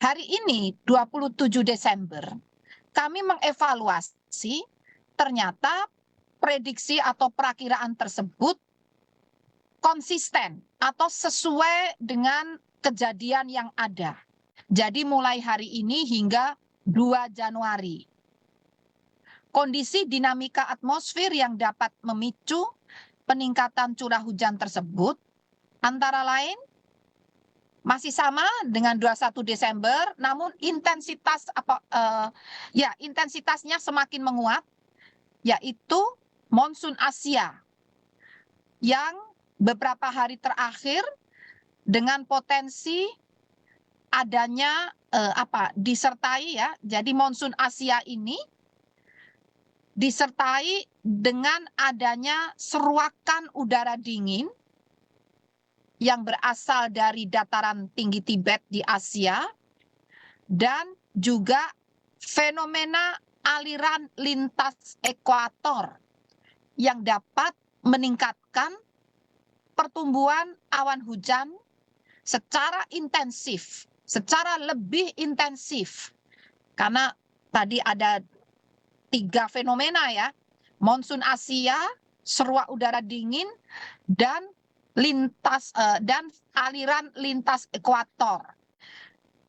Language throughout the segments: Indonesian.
Hari ini 27 Desember, kami mengevaluasi ternyata prediksi atau perakiraan tersebut konsisten atau sesuai dengan kejadian yang ada. Jadi mulai hari ini hingga 2 Januari. Kondisi dinamika atmosfer yang dapat memicu peningkatan curah hujan tersebut antara lain masih sama dengan 21 Desember, namun intensitasnya semakin menguat, yaitu monsun Asia yang beberapa hari terakhir dengan potensi adanya disertai ya. Jadi monsun Asia ini disertai dengan adanya seruakan udara dingin yang berasal dari dataran tinggi Tibet di Asia dan juga fenomena aliran lintas ekuator yang dapat meningkatkan pertumbuhan awan hujan secara intensif, secara lebih intensif. Karena tadi ada 3 fenomena ya, monsun Asia, seruak udara dingin, dan aliran lintas ekuator.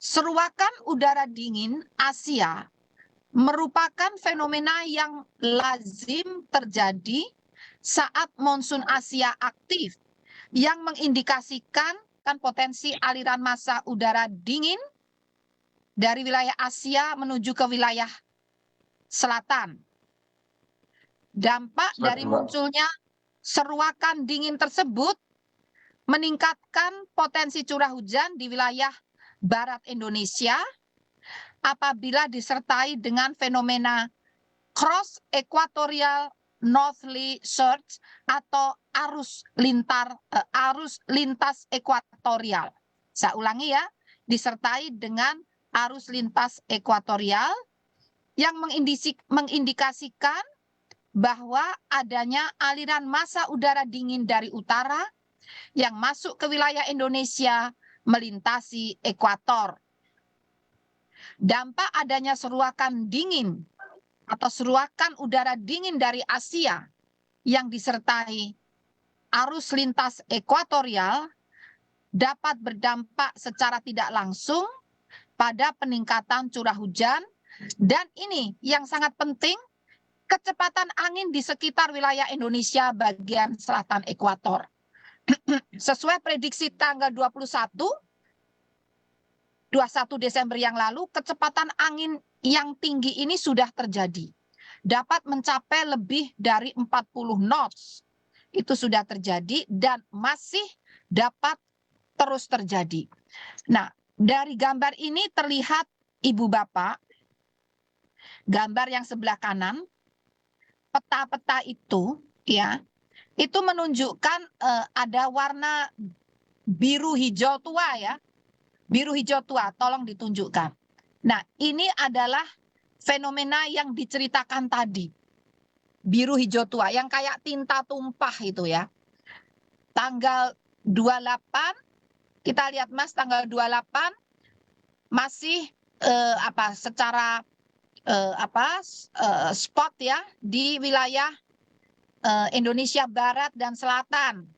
Seruakan udara dingin Asia merupakan fenomena yang lazim terjadi saat monsun Asia aktif yang mengindikasikan potensi aliran massa udara dingin dari wilayah Asia menuju ke wilayah selatan. Dampak dari munculnya seruakan dingin tersebut meningkatkan potensi curah hujan di wilayah barat Indonesia apabila disertai dengan fenomena cross equatorial northerly surge atau arus lintas ekuatorial. Saya ulangi ya, disertai dengan arus lintas ekuatorial yang mengindikasikan bahwa adanya aliran massa udara dingin dari utara yang masuk ke wilayah Indonesia melintasi ekuator. Dampak adanya seruakan dingin atau seruakan udara dingin dari Asia yang disertai arus lintas ekuatorial dapat berdampak secara tidak langsung pada peningkatan curah hujan, dan ini yang sangat penting, kecepatan angin di sekitar wilayah Indonesia bagian selatan ekuator. Sesuai prediksi tanggal 21 Desember yang lalu, kecepatan angin yang tinggi ini sudah terjadi. Dapat mencapai lebih dari 40 knots. Itu sudah terjadi dan masih dapat terus terjadi. Nah, dari gambar ini terlihat Ibu Bapak, gambar yang sebelah kanan, peta-peta itu ya, itu menunjukkan ada warna biru hijau tua ya. Biru hijau tua, tolong ditunjukkan. Nah, ini adalah fenomena yang diceritakan tadi. Biru hijau tua, yang kayak tinta tumpah itu ya. Tanggal 28, kita lihat Mas, tanggal 28 masih secara spot ya di wilayah Indonesia Barat dan Selatan.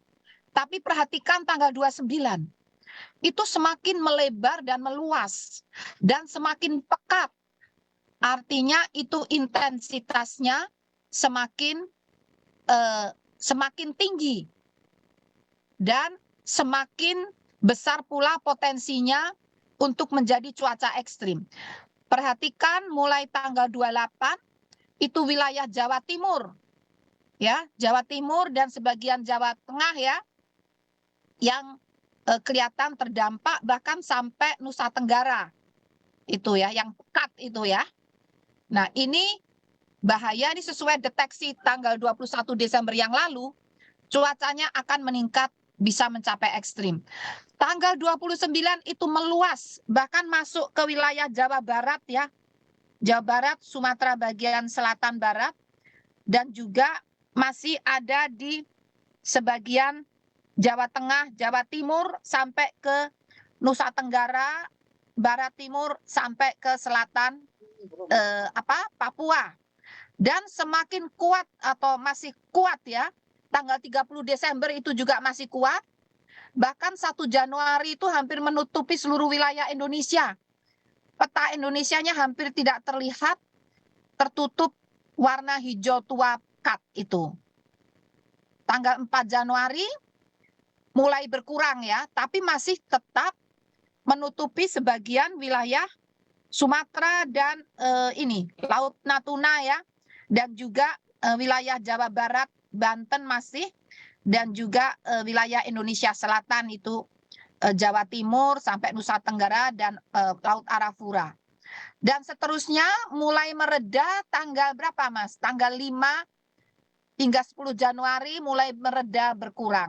Tapi perhatikan tanggal 29, itu semakin melebar dan meluas dan semakin pekat. Artinya itu intensitasnya semakin tinggi dan semakin besar pula potensinya untuk menjadi cuaca ekstrim. Perhatikan mulai tanggal 28 itu wilayah Jawa Timur. Ya, Jawa Timur dan sebagian Jawa Tengah ya, yang kelihatan terdampak bahkan sampai Nusa Tenggara. Itu ya, yang pekat itu ya. Nah, ini bahaya, ini sesuai deteksi tanggal 21 Desember yang lalu, cuacanya akan meningkat bisa mencapai ekstrim. Tanggal 29 itu meluas, bahkan masuk ke wilayah Jawa Barat ya. Jawa Barat, Sumatera bagian selatan barat, dan juga masih ada di sebagian Jawa Tengah, Jawa Timur, sampai ke Nusa Tenggara, barat timur sampai ke selatan Papua. Dan semakin kuat atau masih kuat ya, tanggal 30 Desember itu juga masih kuat. Bahkan 1 Januari itu hampir menutupi seluruh wilayah Indonesia. Peta Indonesianya hampir tidak terlihat, tertutup warna hijau tua pekat itu. Tanggal 4 Januari mulai berkurang ya, tapi masih tetap menutupi sebagian wilayah Sumatera dan Laut Natuna ya, dan juga wilayah Jawa Barat, Banten masih, dan juga wilayah Indonesia Selatan itu Jawa Timur sampai Nusa Tenggara dan Laut Arafura. Dan seterusnya mulai mereda tanggal berapa Mas? Tanggal 5 hingga 10 Januari mulai mereda berkurang.